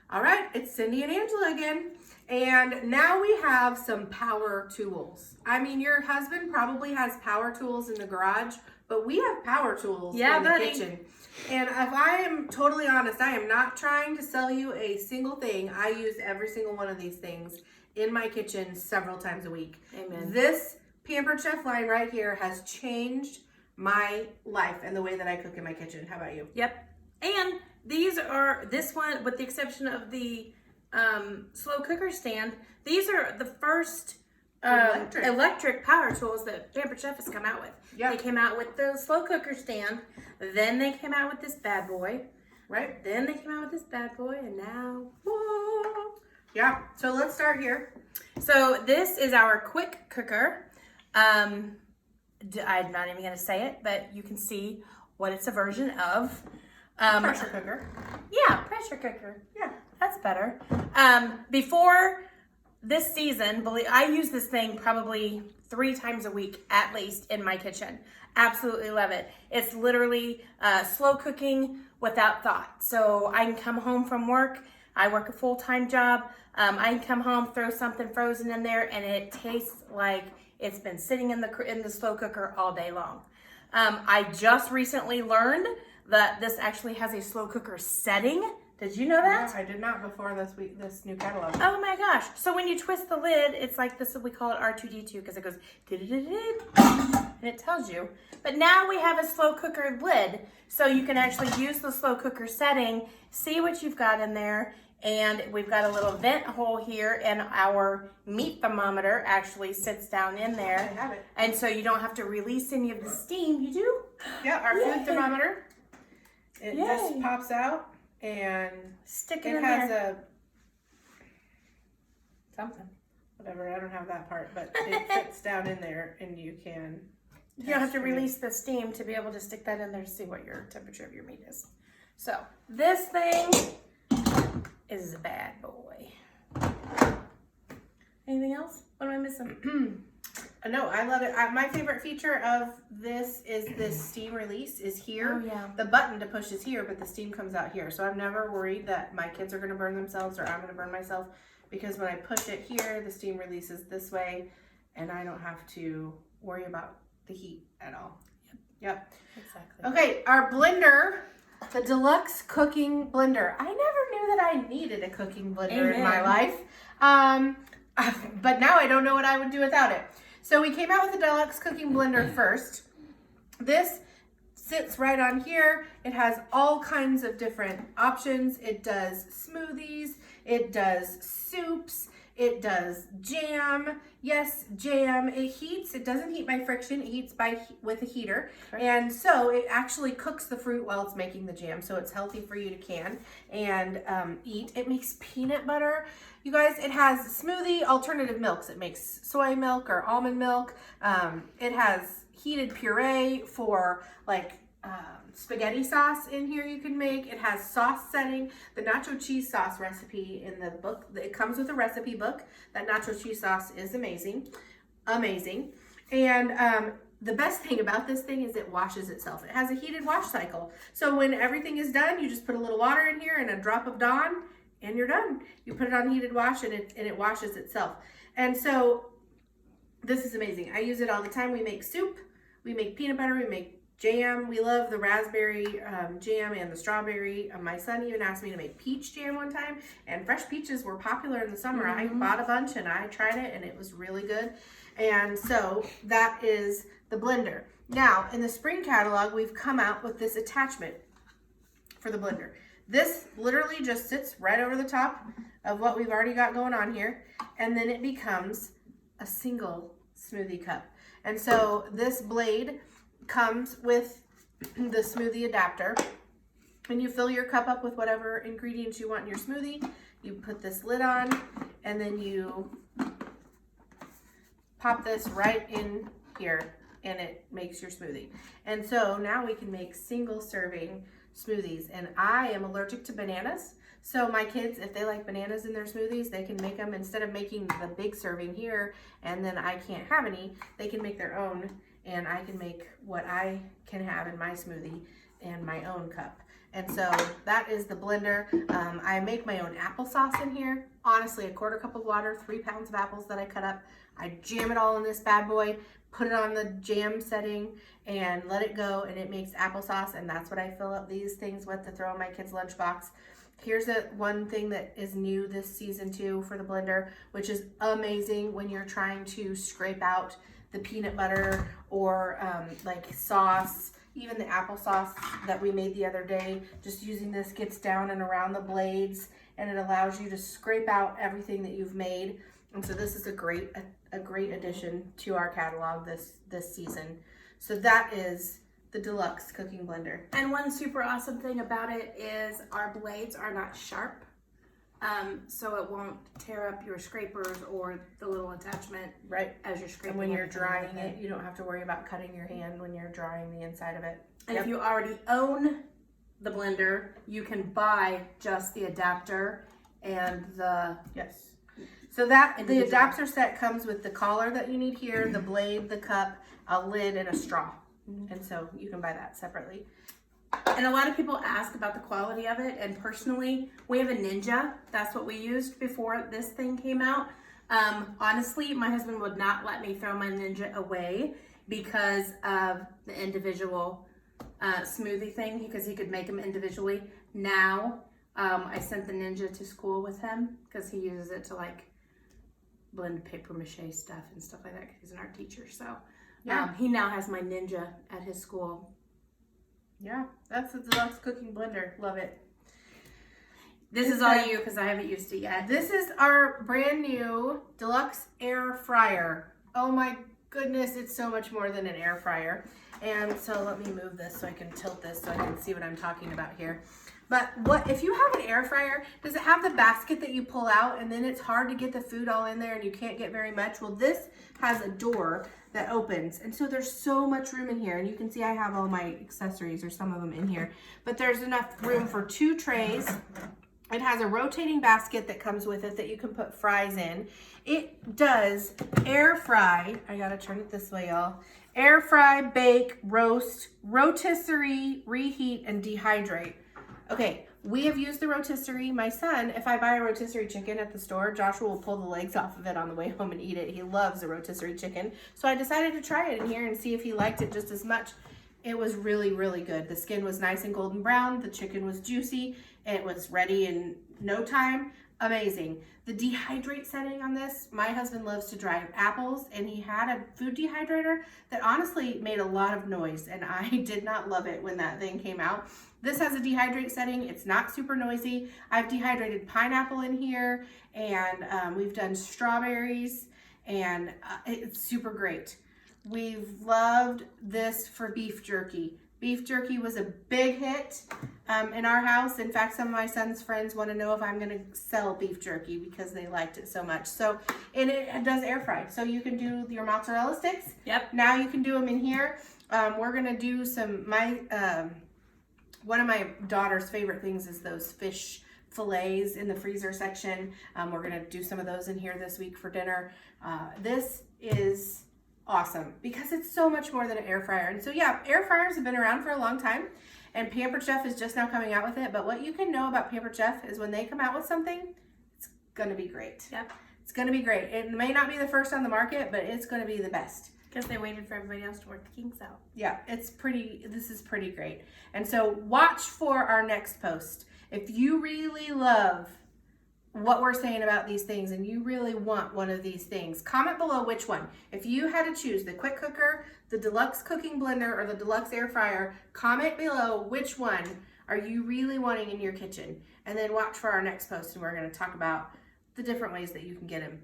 All right, it's Cindy and Angela again. And now we have some power tools. I mean, your husband probably has power tools in the garage, but we have power tools in the kitchen. And if I am totally honest, I am not trying to sell you a single thing. I use every single one of these things in my kitchen several times a week. Amen. This Pampered Chef line right here has changed my life and the way that I cook in my kitchen. How about you? Yep. And this one, with the exception of the slow cooker stand, these are the first electric power tools that Pampered Chef has come out with. Yep. They came out with the slow cooker stand, then they came out with this bad boy, right? Then they came out with this bad boy, and now, whoa. Yeah, so let's start here. So this is our quick cooker. I'm not even going to say it, but you can see what it's a version of. Pressure cooker. Yeah, pressure cooker. Yeah, that's better. Before this season, I use this thing probably 3 times a week at least in my kitchen. Absolutely love it. It's literally slow cooking without thought. So I can come home from work. I work a full-time job. I can come home, throw something frozen in there, and it tastes like it's been sitting in the slow cooker all day long. I just recently learned that this actually has a slow cooker setting. Did you know that? Yeah, I did not before this new catalog. Oh my gosh. So when you twist the lid, it's like this, we call it R2D2 because it goes and it tells you. But now we have a slow cooker lid, so you can actually use the slow cooker setting, see what you've got in there, and we've got a little vent hole here, and our meat thermometer actually sits down in there. I have it. And so you don't have to release any of the steam. You do? Yeah, our food thermometer. It just pops out and stick it in has there. Something. Whatever, I don't have that part, but it fits down in there and you can. You don't have to release the steam to be able to stick that in there to see what your temperature of your meat is. So this thing is a bad boy. Anything else? What am I missing? No, I love it. My favorite feature of this is this steam release is here. Oh, yeah. The button to push is here, but the steam comes out here. So I'm never worried that my kids are going to burn themselves or I'm going to burn myself, because when I push it here, the steam releases this way and I don't have to worry about the heat at all. Yep. Exactly. Okay, our blender, the deluxe cooking blender. I never knew that I needed a cooking blender in my life. But now I don't know what I would do without it. So we came out with the deluxe cooking blender first. This sits right on here. It has all kinds of different options. It does smoothies, it does soups, it does jam. Yes, jam. It heats. It doesn't heat by friction. It heats with a heater. Right. And so it actually cooks the fruit while it's making the jam. So it's healthy for you to can and eat. It makes peanut butter. You guys, it has smoothie alternative milks. It makes soy milk or almond milk. It has heated puree for like spaghetti sauce in here you can make. It has sauce setting. The nacho cheese sauce recipe in the book, it comes with a recipe book. That nacho cheese sauce is amazing. Amazing. And the best thing about this thing is it washes itself. It has a heated wash cycle. So when everything is done, you just put a little water in here and a drop of Dawn and you're done. You put it on heated wash and it washes itself. And so this is amazing. I use it all the time. We make soup, we make peanut butter, we make jam. We love the raspberry jam and the strawberry. My son even asked me to make peach jam one time, and fresh peaches were popular in the summer. Mm-hmm. I bought a bunch and I tried it and it was really good. And so that is the blender. Now in the spring catalog, we've come out with this attachment for the blender. This literally just sits right over the top of what we've already got going on here, and then it becomes a single smoothie cup. And so this blade comes with the smoothie adapter, and you fill your cup up with whatever ingredients you want in your smoothie. You put this lid on, and then you pop this right in here, and it makes your smoothie. And so now we can make single serving smoothies, and I am allergic to bananas. So my kids, if they like bananas in their smoothies, they can make them, instead of making the big serving here and then I can't have any, they can make their own, and I can make what I can have in my smoothie in my own cup. And so that is the blender. I make my own applesauce in here. Honestly, a quarter cup of water, 3 pounds of apples that I cut up. I jam it all in this bad boy, put it on the jam setting, and let it go, and it makes applesauce, and that's what I fill up these things with to throw in my kid's lunchbox. Here's one thing that is new this season too for the blender, which is amazing when you're trying to scrape out the peanut butter or like sauce, even the applesauce that we made the other day. Just using this gets down and around the blades, and it allows you to scrape out everything that you've made. And so this is a great addition to our catalog this season. So that is the deluxe cooking blender. And one super awesome thing about it is our blades are not sharp, so it won't tear up your scrapers or the little attachment Right. as you're scraping. And when you're everything drying with it, you don't have to worry about cutting your hand when you're drying the inside of it. And if you already own the blender, you can buy just the adapter and the Yes. So that the individual. adapter set comes with the collar that you need here, the blade, the cup, a lid, and a straw. And so you can buy that separately. And a lot of people ask about the quality of it, and personally, we have a Ninja. That's what we used before this thing came out. Honestly, my husband would not let me throw my Ninja away because of the individual smoothie thing, because he could make them individually. Now, I sent the Ninja to school with him because he uses it to like blend paper mache stuff and stuff like that, because he's an art teacher. So Yeah. he now has my Ninja at his school. Yeah, that's the deluxe cooking blender. Love it. This is all you because I haven't used it yet. This is our brand new deluxe air fryer. Oh my goodness, it's so much more than an air fryer. And so let me move this so I can tilt this so I can see what I'm talking about here. But what if you have an air fryer, does it have the basket that you pull out and then it's hard to get the food all in there and you can't get very much? Well, this has a door that opens, and so there's so much room in here, and you can see I have all my accessories or some of them in here, but there's enough room for 2 trays. It has a rotating basket that comes with it that you can put fries in. It does air fry. I gotta turn it this way, y'all. Air fry, bake, roast, rotisserie, reheat, and dehydrate. Okay, we have used the rotisserie. My son, if I buy a rotisserie chicken at the store, Joshua will pull the legs off of it on the way home and eat it. He loves a rotisserie chicken. So I decided to try it in here and see if he liked it just as much. It was really, really good. The skin was nice and golden brown. The chicken was juicy. It was ready in no time. Amazing. The dehydrate setting on this, my husband loves to dry apples, and he had a food dehydrator that honestly made a lot of noise, and I did not love it when that thing came out. This has a dehydrate setting. It's not super noisy. I've dehydrated pineapple in here, and we've done strawberries, and it's super great. We've loved this for beef jerky. Beef jerky was a big hit in our house. In fact, some of my son's friends want to know if I'm going to sell beef jerky because they liked it so much. So, and it does air fry. So you can do your mozzarella sticks. Yep. Now you can do them in here. We're going to do one of my daughter's favorite things is those fish fillets in the freezer section. We're going to do some of those in here this week for dinner. This is awesome because it's so much more than an air fryer. And so yeah, air fryers have been around for a long time, and Pampered Chef is just now coming out with it. But what you can know about Pampered Chef is when they come out with something, it's gonna be great. Yep. It's gonna be great. It may not be the first on the market, but it's gonna be the best. Because they waited for everybody else to work the kinks out. Yeah, this is pretty great. And so watch for our next post. If you really love what we're saying about these things and you really want one of these things, comment below which one. If you had to choose the quick cooker, the deluxe cooking blender, or the deluxe air fryer, comment below which one are you really wanting in your kitchen. And then watch for our next post, and we're going to talk about the different ways that you can get them.